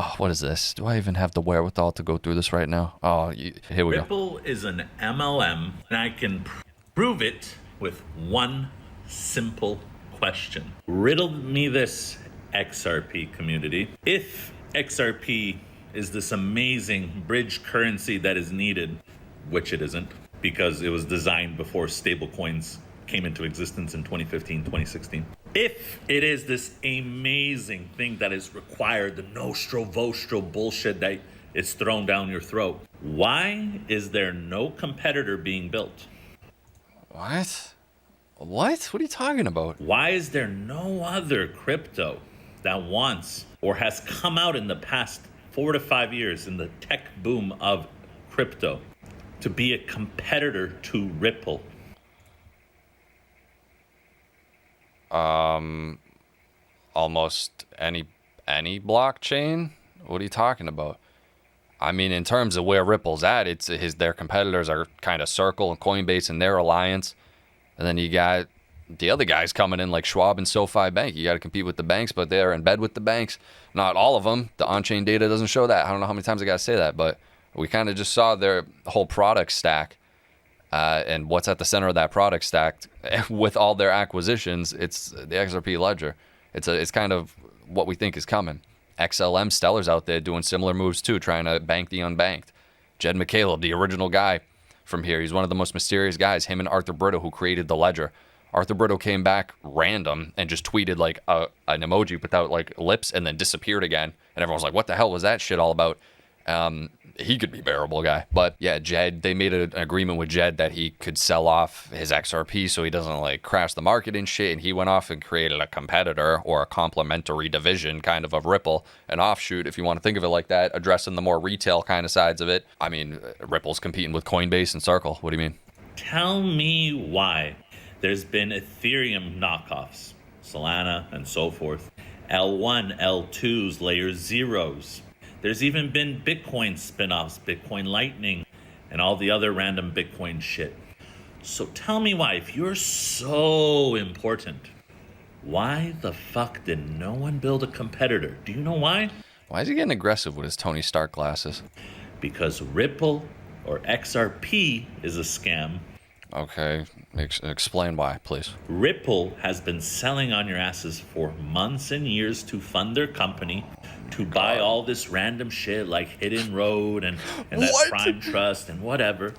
Oh, what is this? Do I even have the wherewithal to go through this right now? Oh, here we go. Ripple is an MLM, and I can prove it with one simple question. Riddle me this, XRP community. If XRP is this amazing bridge currency that is needed, which it isn't, because it was designed before stablecoins came into existence in 2015, 2016. If it is this amazing thing that is required, the nostro vostro bullshit that is thrown down your throat, why is there no competitor being built? What? What are you talking about? Why is there no other crypto that wants or has come out in the past 4 to 5 years in the tech boom of crypto to be a competitor to Ripple? Almost any blockchain? What are you talking about? I mean, in terms of where Ripple's at, their competitors are kind of Circle and Coinbase and their alliance. And then you got the other guys coming in like Schwab and SoFi Bank. You got to compete with the banks, but they're in bed with the banks. Not all of them. The on-chain data doesn't show that. I don't know how many times I got to say that, but we kind of just saw their whole product stack. And what's at the center of that product stack with all their acquisitions, it's the XRP ledger. It's kind of what we think is coming. XLM Stellar's out there doing similar moves too, trying to bank the unbanked. Jed McCaleb, the original guy from here, he's one of the most mysterious guys, him and Arthur Brito, who created the ledger. Arthur Brito came back random and just tweeted like an emoji without like lips and then disappeared again. And everyone's like, what the hell was that shit all about? He could be bearable guy. But yeah, Jed, they made an agreement with Jed that he could sell off his XRP so he doesn't like crash the market and shit. And he went off and created a competitor or a complementary division kind of Ripple, an offshoot, if you want to think of it like that, addressing the more retail kind of sides of it. I mean, Ripple's competing with Coinbase and Circle. What do you mean? Tell me why there's been Ethereum knockoffs, Solana and so forth, L1, L2s, layer zeros. There's even been Bitcoin spin-offs, Bitcoin Lightning, and all the other random Bitcoin shit. So tell me why, if you're so important, why the fuck did no one build a competitor? Do you know why? Why is he getting aggressive with his Tony Stark glasses? Because Ripple or XRP is a scam. Okay, explain why, please. Ripple has been selling on your asses for months and years to fund their company, to buy all this random shit like Hidden Road and that Prime Trust and whatever.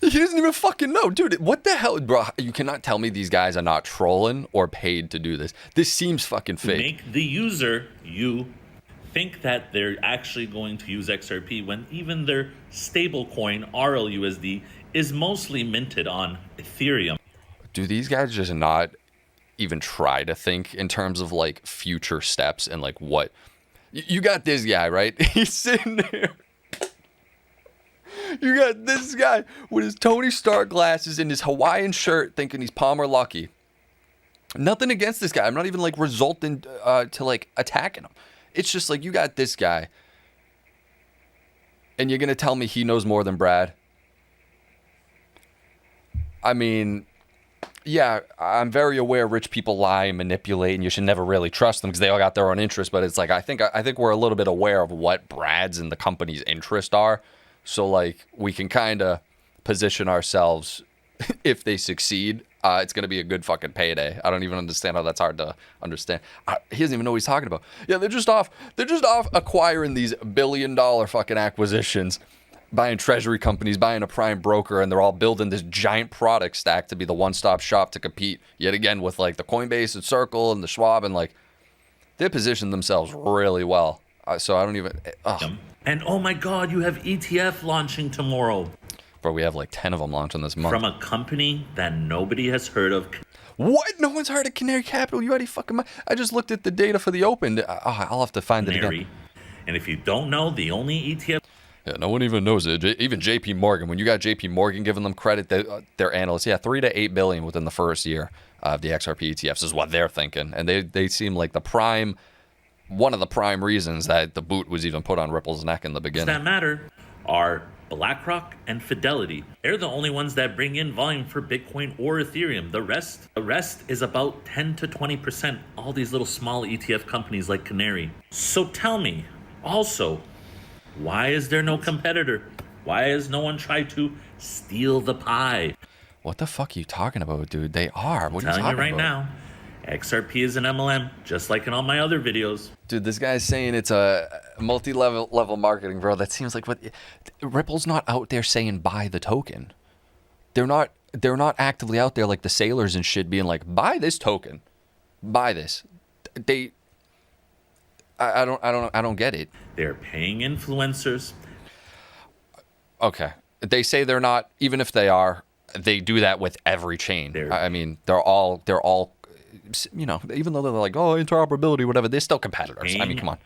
He doesn't even fucking know. Dude, what the hell, bro? You cannot tell me these guys are not trolling or paid to do this. This seems fucking fake. Make the user, you, think that they're actually going to use XRP when even their stablecoin, RLUSD, is mostly minted on Ethereum. Do these guys just not even try to think in terms of like future steps and like what? You got this guy, right? He's sitting there. You got this guy with his Tony Stark glasses and his Hawaiian shirt thinking he's Palmer Luckey. Nothing against this guy. I'm not even like resulting to like attacking him. It's just like you got this guy and you're going to tell me he knows more than Brad? I mean, yeah, I'm very aware rich people lie and manipulate, and you should never really trust them because they all got their own interests. But it's like I think we're a little bit aware of what Brad's and the company's interests are, so like we can kind of position ourselves. If they succeed, it's gonna be a good fucking payday. I don't even understand how that's hard to understand. He doesn't even know what he's talking about. Yeah, they're just off acquiring these billion-dollar fucking acquisitions, buying treasury companies, buying a prime broker, and they're all building this giant product stack to be the one-stop shop to compete yet again with like the Coinbase and Circle and the Schwab, and like they position themselves really well. So I don't even. And oh my God, you have ETF launching tomorrow. Bro, we have like 10 of them launching this month. From a company that nobody has heard of. What? No one's heard of Canary Capital? You already fucking. I just looked at the data for the open. I'll have to find it again. And if you don't know, the only ETF. Yeah, no one even knows it. Even JP Morgan, when you got JP Morgan giving them credit, their analysts, 3 to 8 billion within the first year of the XRP ETFs is what they're thinking. And they seem like one of the prime reasons that the boot was even put on Ripple's neck in the beginning. That matter are BlackRock and Fidelity. They're the only ones that bring in volume for Bitcoin or Ethereum. The rest is about 10 to 20%. All these little small ETF companies like Canary. So tell me, Also, why is there no competitor? Why has no one tried to steal the pie? What the fuck are you talking about, dude? They are. What are you I'm telling talking you right about? now, XRP is an MLM, just like in all my other videos. Dude, this guy's saying it's a multi-level marketing, bro. That seems like what Ripple's not out there saying buy the token. They're not actively out there like the sailors and shit being like, buy this token. Buy this. I don't get it. They're paying influencers. Okay. They say they're not, even if they are, they do that with every chain. I mean, they're all, you know, even though they're like, oh, interoperability, whatever, they're still competitors. I mean, come on.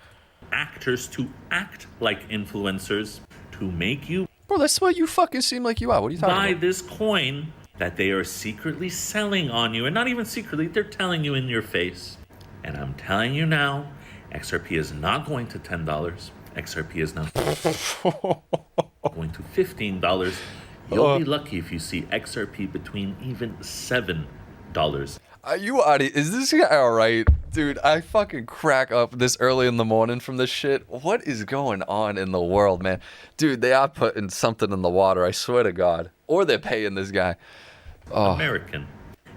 Actors to act like influencers to make you Bro, that's what you fucking seem like you are. What are you talking buy about? this coin that they are secretly selling on you. And not even secretly, they're telling you in your face. And I'm telling you now, XRP is not going to $10. XRP is now going to $15. You'll be lucky if you see XRP between even $7. Are you out of, is this guy all right? Dude, I fucking crack up this early in the morning from this shit. What is going on in the world, man? Dude, they are putting something in the water, I swear to God. Or they're paying this guy. Oh. American.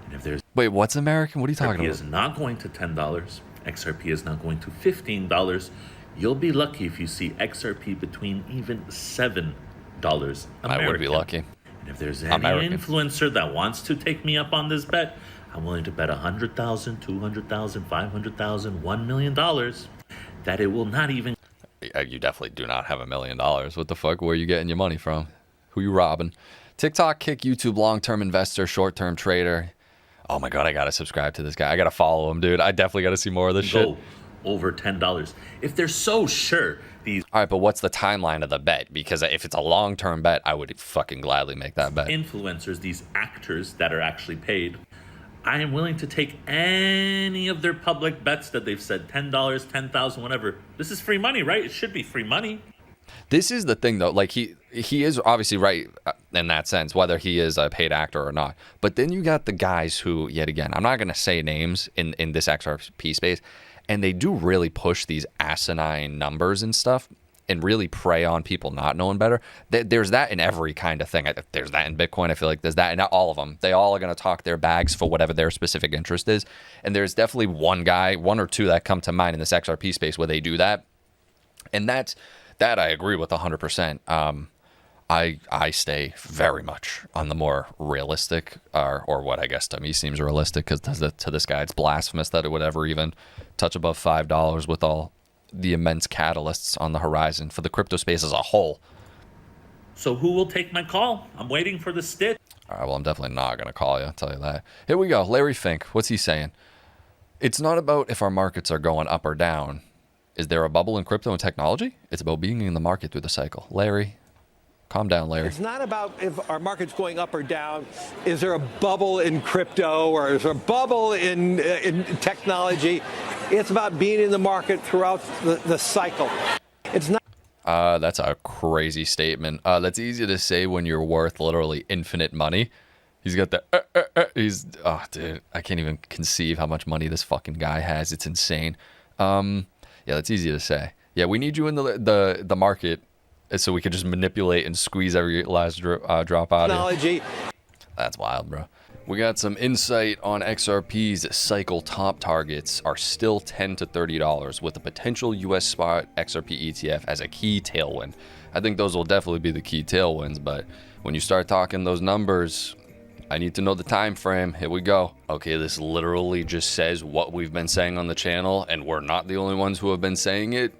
And if there's Wait, what's American? What are you talking XRP about? is not going to $10. XRP is now going to $15. You'll be lucky if you see XRP between even $7. American. I would be lucky. And if there's any American. influencer that wants to take me up on this bet, I'm willing to bet $100,000, $200,000, $500,000, $1 million that it will not even. You definitely do not have $1 million. What the fuck? Where are you getting your money from? Who you robbing? TikTok kick YouTube long-term investor, short-term trader. Oh my God, I gotta subscribe to this guy. I gotta follow him, dude. I definitely gotta see more of this shit. Go over $10. If they're so sure these All right, but what's the timeline of the bet? Because if it's a long-term bet, I would fucking gladly make that bet. influencers, these actors that are actually paid, I am willing to take any of their public bets that they've said $10, $10,000, whatever. This is free money, right? It should be free money. This is the thing, though. Like, he is obviously right in that sense, whether he is a paid actor or not. But then you got the guys who, yet again, I'm not going to say names in this XRP space, and they do really push these asinine numbers and stuff and really prey on people not knowing better. There's that in every kind of thing. There's that in Bitcoin. I feel like there's that in all of them. They all are going to talk their bags for whatever their specific interest is. And there's definitely one or two that come to mind in this XRP space where they do that. And that I agree with 100%. I stay very much on the more realistic, or what I guess to me seems realistic, because to this guy it's blasphemous that it would ever even touch above $5 with all the immense catalysts on the horizon for the crypto space as a whole. So who will take my call? I'm waiting for the stitch. All right, well, I'm definitely not going to call you, I'll tell you that. Here we go. Larry Fink, what's he saying? It's not about if our markets are going up or down. Is there a bubble in crypto and technology? It's about being in the market through the cycle. Larry, calm down, Larry. It's not about if our market's going up or down. Is there a bubble in crypto or is there a bubble in technology? It's about being in the market throughout the cycle. It's not. That's a crazy statement. That's easy to say when you're worth literally infinite money. He's got the, oh, dude, I can't even conceive how much money this fucking guy has. It's insane. Yeah, that's easy to say. Yeah, we need you in the market so we could just manipulate and squeeze every last drop out of you. That's wild, bro. We got some insight on XRP's cycle top targets are still $10 to $30 with a potential US spot XRP ETF as a key tailwind. I think those will definitely be the key tailwinds, but when you start talking those numbers, I need to know the time frame. Here we go. Okay, this literally just says what we've been saying on the channel, and we're not the only ones who have been saying it.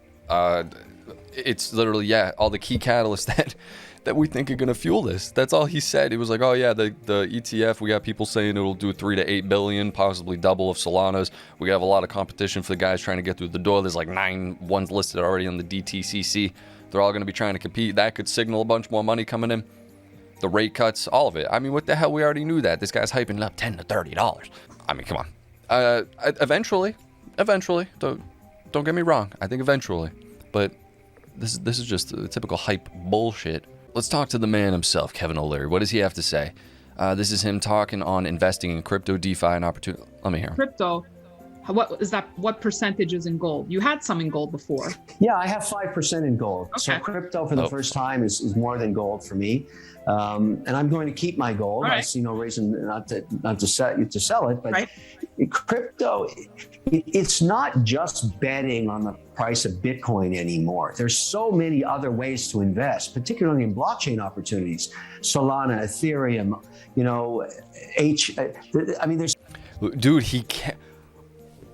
It's literally, yeah, all the key catalysts that we think are going to fuel this. That's all he said. It was like, oh yeah, the ETF, we got people saying it'll do 3 to 8 billion, possibly double of Solana's. We have a lot of competition for the guys trying to get through the door. There's like 9 ones listed already on the DTCC. They're all going to be trying to compete. That could signal a bunch more money coming in. The rate cuts, all of it. I mean, what the hell? We already knew that. This guy's hyping it up $10 to $30. I mean, come on. Eventually, don't get me wrong. I think eventually, but this is just a typical hype bullshit. Let's talk to the man himself, Kevin O'Leary. What does he have to say? This is him talking on investing in crypto, DeFi, and opportunity. Let me hear him. Crypto What is that? What percentage is in gold? You had some in gold before. Yeah, I have 5% in gold. Okay. So crypto for the first time is more than gold for me. And I'm going to keep my gold. Right. I see no reason not to sell it. But right. Crypto, it's not just betting on the price of Bitcoin anymore. There's so many other ways to invest, particularly in blockchain opportunities. Solana, Ethereum, there's... Dude, he can't.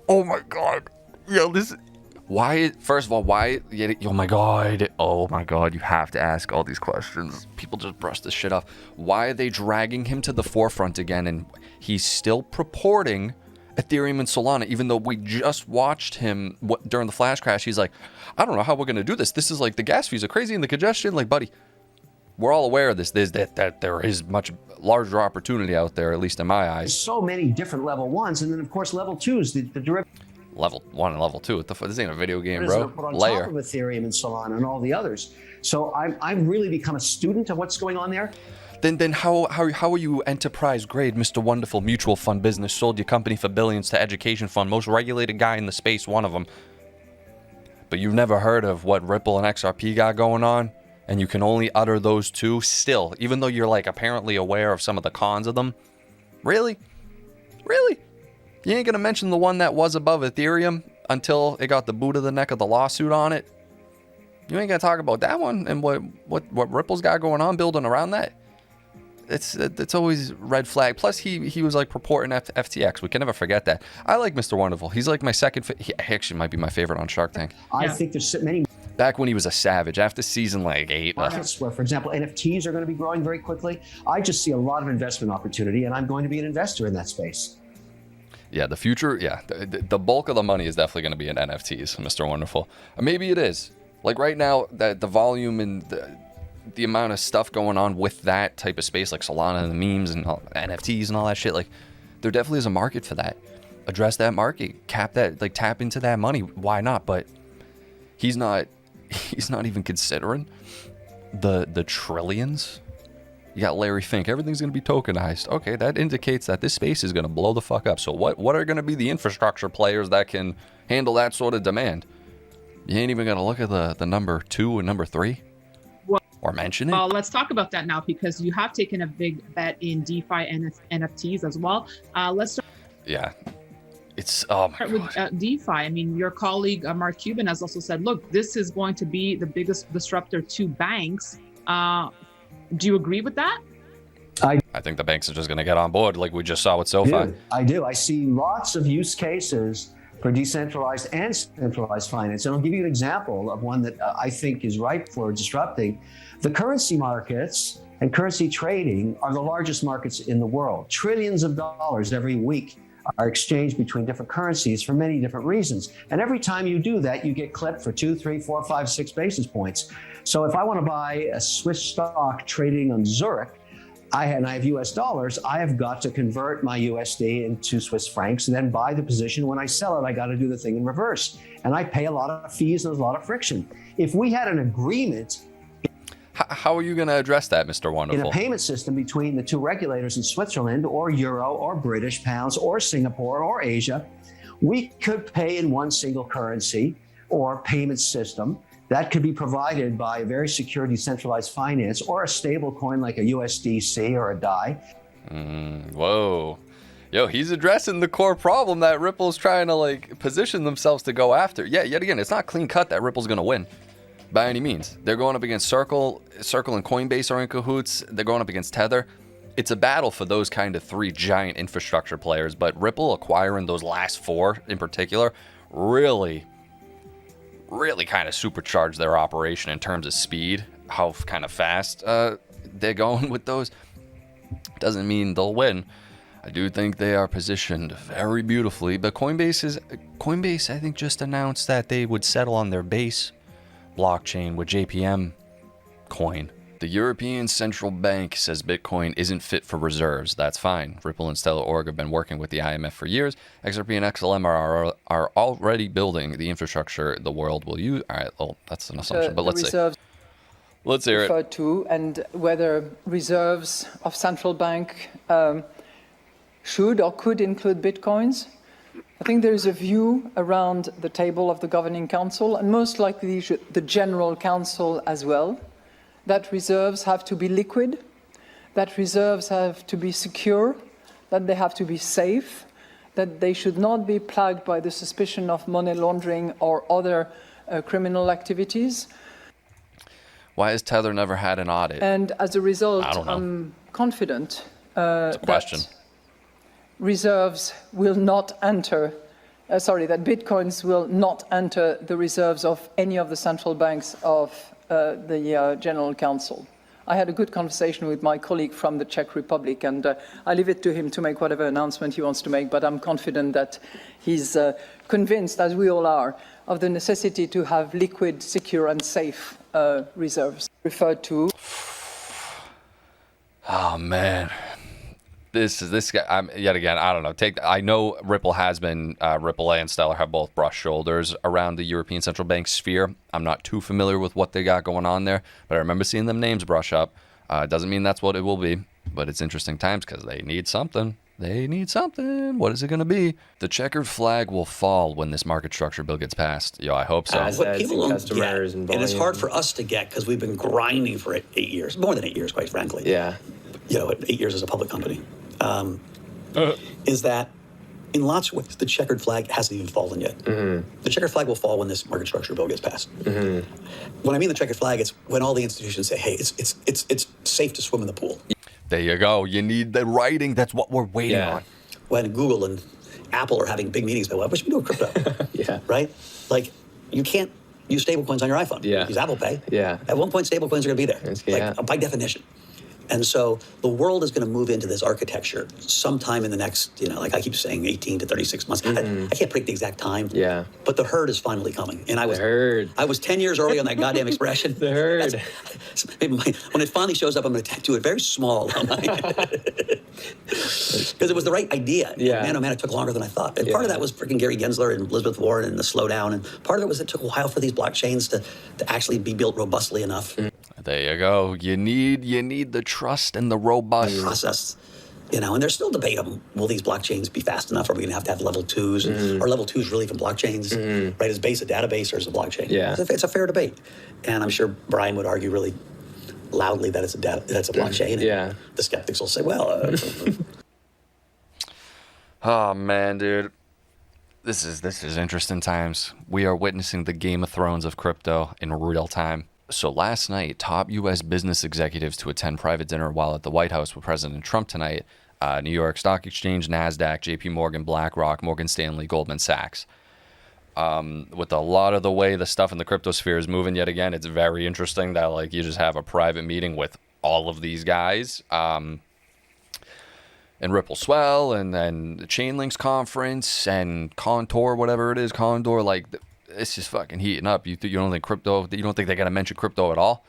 Oh my God. Yo, why, first of all, why, oh my God, you have to ask all these questions. People just brush this shit off. Why are they dragging him to the forefront again? And he's still purporting Ethereum and Solana, even though we just watched him during the flash crash. He's like, I don't know how we're going to do this. This is like, the gas fees are crazy and the congestion. Like, buddy, we're all aware of this. That there is much larger opportunity out there, at least in my eyes. So many different level ones. And then, of course, level two is the derivative. Level 1 and level 2. This ain't a video game, bro. Put on Layer. top of Ethereum and Solana and all the others. So I've really become a student of what's going on there. Then how are you enterprise grade, Mr. Wonderful? Mutual fund business, sold your company for billions to education fund, most regulated guy in the space, one of them. But you've never heard of what Ripple and XRP got going on? And you can only utter those two still, even though you're like apparently aware of some of the cons of them? Really? Really? You ain't gonna mention the one that was above Ethereum until it got the boot of the neck of the lawsuit on it? You ain't gonna talk about that one and what Ripple's got going on building around that? It's always red flag. Plus, he was like purporting FTX. We can never forget that. I like Mr. Wonderful. He's like my second. He actually might be my favorite on Shark Tank. I think there's many back when he was a savage. After season like 8, markets where, for example, NFTs are going to be growing very quickly. I just see a lot of investment opportunity, and I'm going to be an investor in that space. Yeah, the future. Yeah, the bulk of the money is definitely going to be in NFTs, Mr. Wonderful. Or maybe it is. Like right now, that the volume and the amount of stuff going on with that type of space, like Solana and the memes and NFTs and all that shit, like there definitely is a market for that. Address that market, cap that, like tap into that money. Why not? But he's not even considering the trillions. You got Larry Fink. Everything's going to be tokenized. Okay, that indicates that this space is going to blow the fuck up. So what are going to be the infrastructure players that can handle that sort of demand? You ain't even going to look at the number 2 and number 3? Or mention it? Well, let's talk about that now, because you have taken a big bet in DeFi and NFTs as well. Let's start. Yeah. It's with DeFi. I mean, your colleague Mark Cuban has also said, look, this is going to be the biggest disruptor to banks. Do you agree with that? I think the banks are just going to get on board like we just saw with SoFi. I do. I see lots of use cases for decentralized and centralized finance. And I'll give you an example of one that I think is ripe for disrupting. The currency markets and currency trading are the largest markets in the world. Trillions of dollars every week are exchanged between different currencies for many different reasons. And every time you do that, you get clipped for 2, 3, 4, 5, 6 basis points. So if I want to buy a Swiss stock trading on Zurich, I have US dollars, I have got to convert my USD into Swiss francs and then buy the position. When I sell it, I got to do the thing in reverse. And I pay a lot of fees and there's a lot of friction. If we had an agreement... How are you going to address that, Mr. Wonderful? In a payment system between the two regulators in Switzerland or Euro or British pounds or Singapore or Asia, we could pay in one single currency or payment system that could be provided by a very secure decentralized finance or a stable coin like a USDC or a DAI. Whoa. Yo, he's addressing the core problem that Ripple's trying to like position themselves to go after. Yeah, yet again, it's not clean cut that Ripple's going to win by any means. They're going up against Circle and Coinbase are in cahoots. They're going up against Tether. It's a battle for those kind of 3 giant infrastructure players, but Ripple acquiring those last 4 in particular really kind of supercharged their operation in terms of speed, how kind of fast they're going with those. Doesn't mean they'll win. I do think they are positioned very beautifully, but Coinbase I think just announced that they would settle on their base blockchain with JPM coin. The European Central Bank says Bitcoin isn't fit for reserves. That's fine. Ripple and Stellar Org have been working with the IMF for years. XRP and XLM are already building the infrastructure the world will use. All right, well, that's an assumption, but let's see. Let's hear it. Referred to, and whether reserves of central bank should or could include Bitcoins. I think there is a view around the table of the Governing Council, and most likely the General Council as well, that reserves have to be liquid, that reserves have to be secure, that they have to be safe, that they should not be plagued by the suspicion of money laundering or other criminal activities. Why has Tether never had an audit? And as a result, I don't know. I'm confident question. that reserves will not enter, that bitcoins will not enter the reserves of any of the central banks of the General Council. I had a good conversation with my colleague from the Czech Republic, and I leave it to him to make whatever announcement he wants to make, but I'm confident that he's convinced, as we all are, of the necessity to have liquid, secure, and safe reserves. Referred to. Oh, man. This guy. Yet again, I don't know. I know Ripple has been Ripple and Stellar have both brushed shoulders around the European Central Bank sphere. I'm not too familiar with what they got going on there, but I remember seeing them names brush up. Doesn't mean that's what it will be, but it's interesting times because they need something. They need something. What is it going to be? The checkered flag will fall when this market structure bill gets passed. Yo, I hope so. What people don't get, and it's hard for us to get because we've been grinding for 8 years, more than 8 years, quite frankly. Yeah. 8 years as a public company. Is that in lots of ways the checkered flag hasn't even fallen yet. Mm-hmm. The checkered flag will fall when this market structure bill gets passed. Mm-hmm. When I mean the checkered flag, it's when all the institutions say, "Hey, it's safe to swim in the pool." There you go. You need the writing. That's what we're waiting on. When Google and Apple are having big meetings about what should we do with crypto, right? Like you can't use stablecoins on your iPhone. Use Apple Pay. At one point, stablecoins are going to be there, by definition. And so the world is going to move into this architecture sometime in the next, like I keep saying, 18 to 36 months. Mm-hmm. I can't predict the exact time. But the herd is finally coming. And I was 10 years early on that goddamn expression. The herd. When it finally shows up, I'm going to tattoo it very small. Because it was the right idea. And man, it took longer than I thought. And part of that was freaking Gary Gensler and Elizabeth Warren and the slowdown. And part of it was it took a while for these blockchains to actually be built robustly enough. There you go. You need the trust and the robust process. And there's still debate on will these blockchains be fast enough? Are we going to have level 2s? Mm-hmm. Are level 2s really even blockchains? Mm-hmm. Right? Is base a database or is it a blockchain? It's a fair debate. And I'm sure Brian would argue really loudly that it's a blockchain. And the skeptics will say, well... Oh, man, dude. This is interesting times. We are witnessing the Game of Thrones of crypto in real time. So last night, top U.S. business executives to attend private dinner while at the White House with President Trump tonight. New York Stock Exchange, NASDAQ, JP Morgan, BlackRock, Morgan Stanley, Goldman Sachs. With a lot of the way the stuff in the crypto sphere is moving yet again, it's very interesting that you just have a private meeting with all of these guys. And Ripple Swell and then the Chainlinks conference and Contour, whatever it is, Condor, it's just fucking heating up. You don't think crypto? You don't think they gotta mention crypto at all?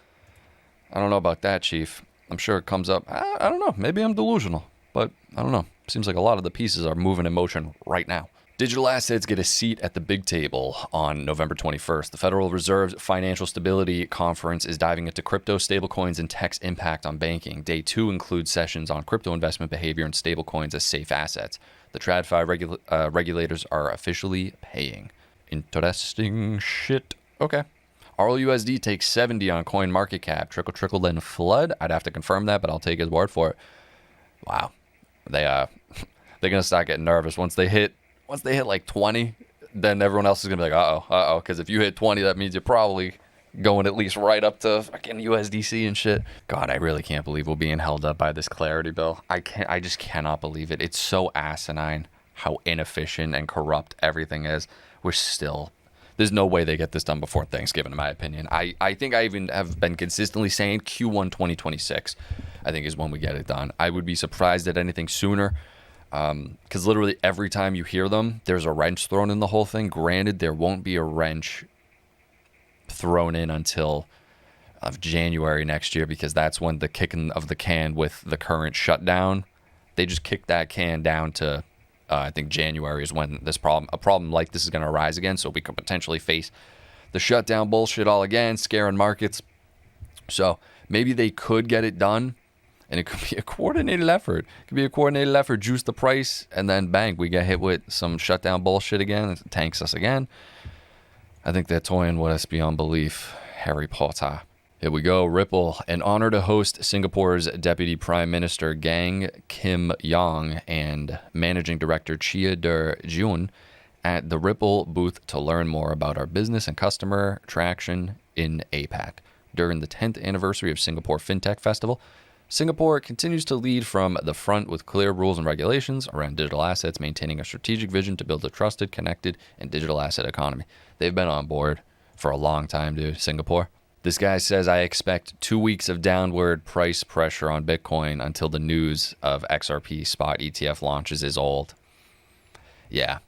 I don't know about that, Chief. I'm sure it comes up. I don't know. Maybe I'm delusional, but I don't know. Seems like a lot of the pieces are moving in motion right now. Digital assets get a seat at the big table on November 21st. The Federal Reserve's Financial Stability Conference is diving into crypto, stablecoins, and tech's impact on banking. Day 2 includes sessions on crypto investment behavior and stablecoins as safe assets. The TradFi regulators are officially paying. Interesting shit. Okay. RLUSD takes 70 on coin market cap. Trickle, then flood. I'd have to confirm that, but I'll take his word for it. Wow. They're gonna start getting nervous once they hit 20. Then everyone else is gonna be like, uh-oh. Because if you hit 20, that means you're probably going at least right up to fucking USDC and shit. God, I really can't believe we're being held up by this clarity bill. I just cannot believe it. It's so asinine how inefficient and corrupt everything is. There's no way they get this done before Thanksgiving, in my opinion. I think I even have been consistently saying Q1 2026, I think is when we get it done. I would be surprised at anything sooner, because literally every time you hear them, there's a wrench thrown in the whole thing. Granted, there won't be a wrench thrown in until of January next year, because that's when the kicking of the can with the current shutdown, they just kick that can down to I think January is when a problem like this is going to arise again. So we could potentially face the shutdown bullshit all again, scaring markets. So maybe they could get it done And it could be a coordinated effort. It could be a coordinated effort, juice the price, and then bang, we get hit with some shutdown bullshit again. It tanks us again. I think they're toying with us beyond belief. Harry Potter. Here we go. Ripple, an honor to host Singapore's Deputy Prime Minister Gang Kim Yong and Managing Director Chia Der Jun at the Ripple booth to learn more about our business and customer traction in APAC. During the 10th anniversary of Singapore FinTech Festival, Singapore continues to lead from the front with clear rules and regulations around digital assets, maintaining a strategic vision to build a trusted, connected, and digital asset economy. They've been on board for a long time, dude, Singapore. This guy says, I expect 2 weeks of downward price pressure on Bitcoin until the news of XRP spot ETF launches is old. Yeah,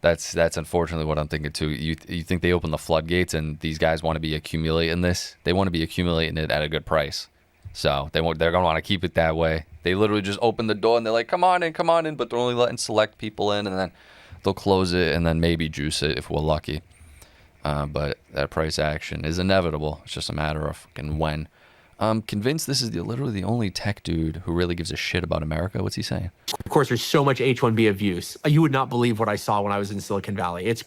that's unfortunately what I'm thinking too. You think they open the floodgates and these guys want to be accumulating this? They want to be accumulating it at a good price. So they're going to want to keep it that way. They literally just open the door and they're like, come on in, but they're only letting select people in, and then they'll close it and then maybe juice it if we're lucky. But that price action is inevitable. It's just a matter of fucking when. I'm convinced this is literally the only tech dude who really gives a shit about America. What's he saying? Of course, there's so much H-1B abuse. You would not believe what I saw when I was in Silicon Valley. It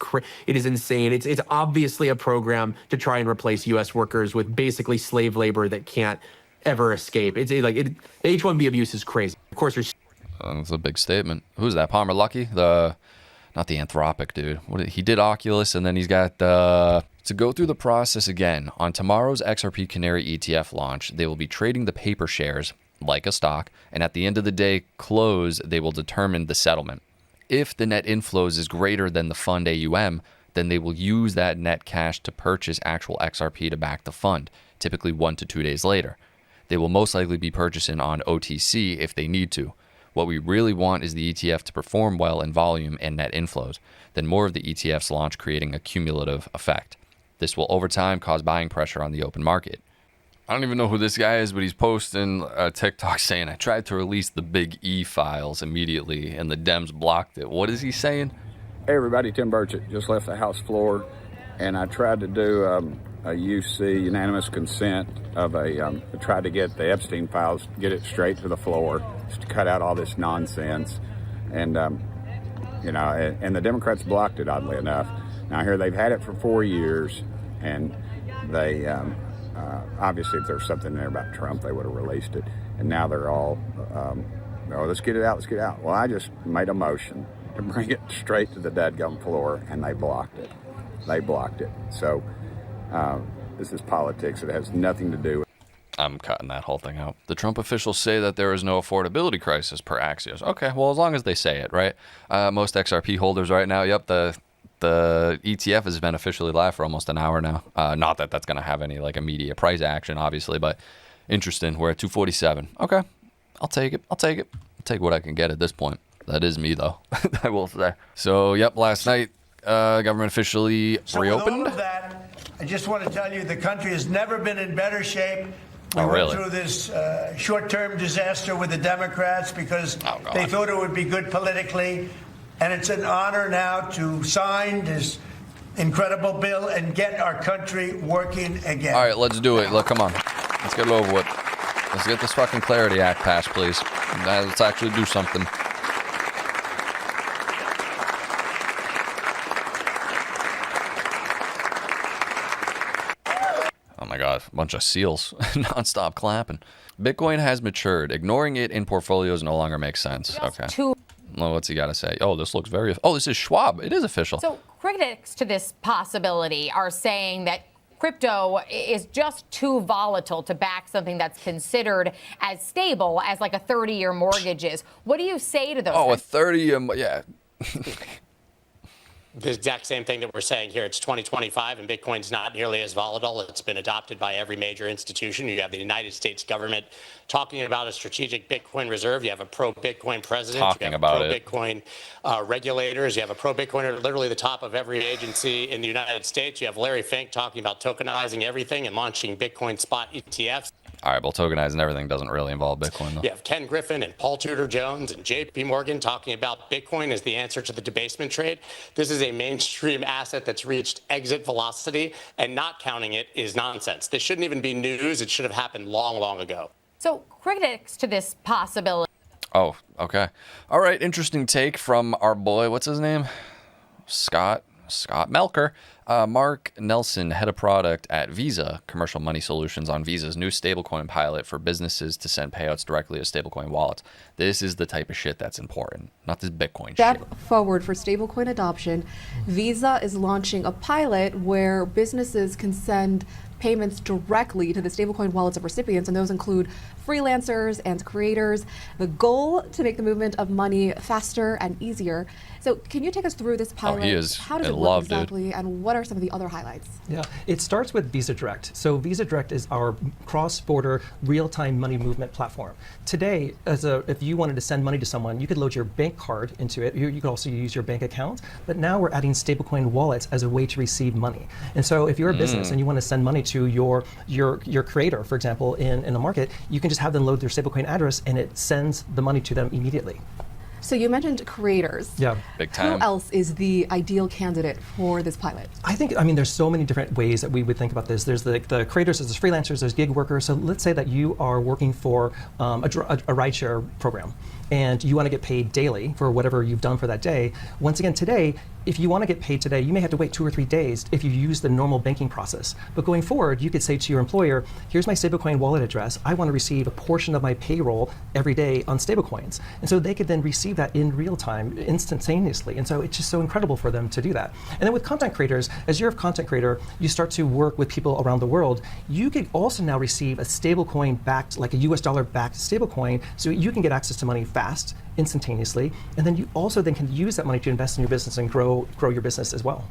is insane. It's obviously a program to try and replace U.S. workers with basically slave labor that can't ever escape. The H-1B abuse is crazy. Of course, there's. That's a big statement. Who's that? Palmer Luckey? Not the Anthropic dude. He did Oculus, and then he's got to go through the process again. On tomorrow's XRP Canary ETF launch, they will be trading the paper shares like a stock, and at the end of the day close, they will determine the settlement. If the net inflows is greater than the fund AUM, then they will use that net cash to purchase actual XRP to back the fund, typically 1 to 2 days later. They will most likely be purchasing on OTC if they need to. What we really want is the ETF to perform well in volume and net inflows. Then more of the ETFs launch, creating a cumulative effect. This will over time cause buying pressure on the open market. I don't even know who this guy is, but he's posting a TikTok saying, I tried to release the big E files immediately and the Dems blocked it. What is he saying? Hey everybody, Tim Burchett just left the House floor, and I tried to do a UC, unanimous consent, I tried to get the Epstein files, get it straight to the floor, just to cut out all this nonsense. And, and the Democrats blocked it, oddly enough. Now here they've had it for 4 years, and they, obviously if there's something there about Trump, they would have released it. And now they're all, let's get it out. Well, I just made a motion to bring it straight to the dadgum floor, and they blocked it. So this is politics. It has nothing to do with. I'm cutting that whole thing out. The Trump officials say that there is no affordability crisis per Axios. Okay, well, as long as they say it, right? Most XRP holders right now, yep, the ETF has been officially live for almost an hour now. Not that that's going to have any immediate price action, obviously, but interesting. We're at 247. Okay, I'll take it. I'll take what I can get at this point. That is me, though. I will say. So, yep, last night, government officially reopened. With all of that, I just want to tell you the country has never been in better shape. We went through this short-term disaster with the Democrats because they thought it would be good politically. And it's an honor now to sign this incredible bill and get our country working again. All right, let's do it. Look, come on. Let's get it over with. Let's get this fucking Clarity Act passed, please. Let's actually do something. Oh my God, a bunch of seals non-stop clapping. Bitcoin has matured. Ignoring it in portfolios no longer makes sense. Okay. Well, what's he got to say? Oh, this looks very... Oh, this is Schwab. It is official. So critics to this possibility are saying that crypto is just too volatile to back something that's considered as stable as a 30-year mortgage is. What do you say to those? Oh, a 30-year... Yeah. The exact same thing that we're saying here. It's 2025 and Bitcoin's not nearly as volatile. It's been adopted by every major institution. You have the United States government talking about a strategic Bitcoin reserve. You have a pro-Bitcoin president. Talking you have about pro-Bitcoin regulators. You have a pro-Bitcoiner, literally the top of every agency in the United States. You have Larry Fink talking about tokenizing everything and launching Bitcoin spot ETFs. All right, well, tokenizing everything doesn't really involve Bitcoin, though. You have Ken Griffin and Paul Tudor Jones and JP Morgan talking about Bitcoin as the answer to the debasement trade. This is a mainstream asset that's reached exit velocity, and not counting it is nonsense. This shouldn't even be news. It should have happened long, long ago. So critics to this possibility. Oh, okay. All right. Interesting take from our boy. What's his name? Scott Melker. Mark Nelson, head of product at Visa Commercial Money Solutions, on Visa's new stablecoin pilot for businesses to send payouts directly to stablecoin wallets. This is the type of shit that's important, not this Bitcoin shit. Step forward for stablecoin adoption. Visa is launching a pilot where businesses can send payments directly to the stablecoin wallets of recipients, and those include freelancers and creators. The goal to make the movement of money faster and easier. So can you take us through this pilot? How does it work exactly, and what are some of the other highlights? Yeah, it starts with Visa Direct. So Visa Direct is our cross-border real-time money movement platform. Today, if you wanted to send money to someone, you could load your bank card into it. You could also use your bank account. But now we're adding stablecoin wallets as a way to receive money. And so if you're a business and you want to send money to your creator, for example, in a market, you can just have them load their stablecoin address, and it sends the money to them immediately. So you mentioned creators. Yeah. Big time. Who else is the ideal candidate for this pilot? I mean, there's so many different ways that we would think about this. There's the creators, there's freelancers, there's gig workers. So let's say that you are working for a rideshare program, and you want to get paid daily for whatever you've done for that day. Once again, today, if you want to get paid today, you may have to wait 2 or 3 days if you use the normal banking process. But going forward, you could say to your employer, here's my stablecoin wallet address. I want to receive a portion of my payroll every day on stablecoins. And so they could then receive that in real time, instantaneously. And so it's just so incredible for them to do that. And then with content creators, as you're a content creator, you start to work with people around the world. You could also now receive a stablecoin backed, like a US dollar backed stablecoin, so you can get access to money fast, instantaneously, and then you also then can use that money to invest in your business and grow your business as well.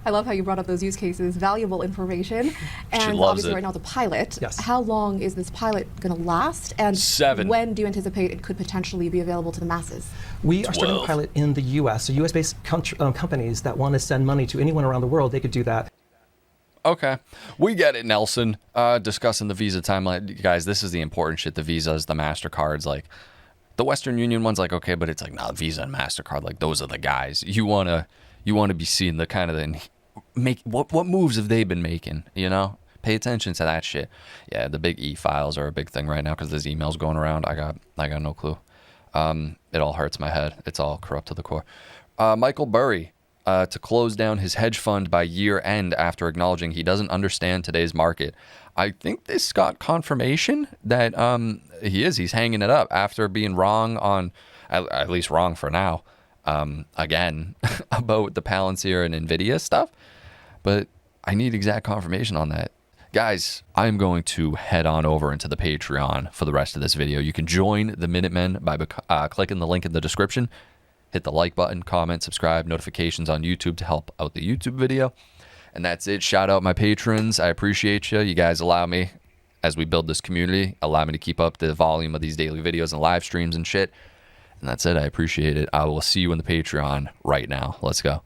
I love how you brought up those use cases, valuable information. And obviously right now the pilot. Yes. How long is this pilot going to last? And 7. when do you anticipate it could potentially be available to the masses? We are starting a pilot in the US. So US-based companies that want to send money to anyone around the world, they could do that. Okay. We get it, Nelson. Discussing the Visa timeline. Guys, this is the important shit. The Visas, the MasterCards, like the Western Union one's like, okay, but it's like, nah, Visa and MasterCard, like those are the guys. You wanna be seeing the kind of what moves have they been making, you know? Pay attention to that shit. Yeah, the big e-files are a big thing right now because there's emails going around. I got no clue. It all hurts my head. It's all corrupt to the core. Michael Burry, to close down his hedge fund by year end after acknowledging he doesn't understand today's market. I think this got confirmation that he's hanging it up after being wrong on, at least wrong for now, again, about the Palantir and NVIDIA stuff. But I need exact confirmation on that. Guys, I'm going to head on over into the Patreon for the rest of this video. You can join the Minutemen by clicking the link in the description. Hit the like button, comment, subscribe, notifications on YouTube to help out the YouTube video. And that's it. Shout out my patrons. I appreciate you. You guys allow me, as we build this community, allow me to keep up the volume of these daily videos and live streams and shit. And that's it. I appreciate it. I will see you in the Patreon right now. Let's go.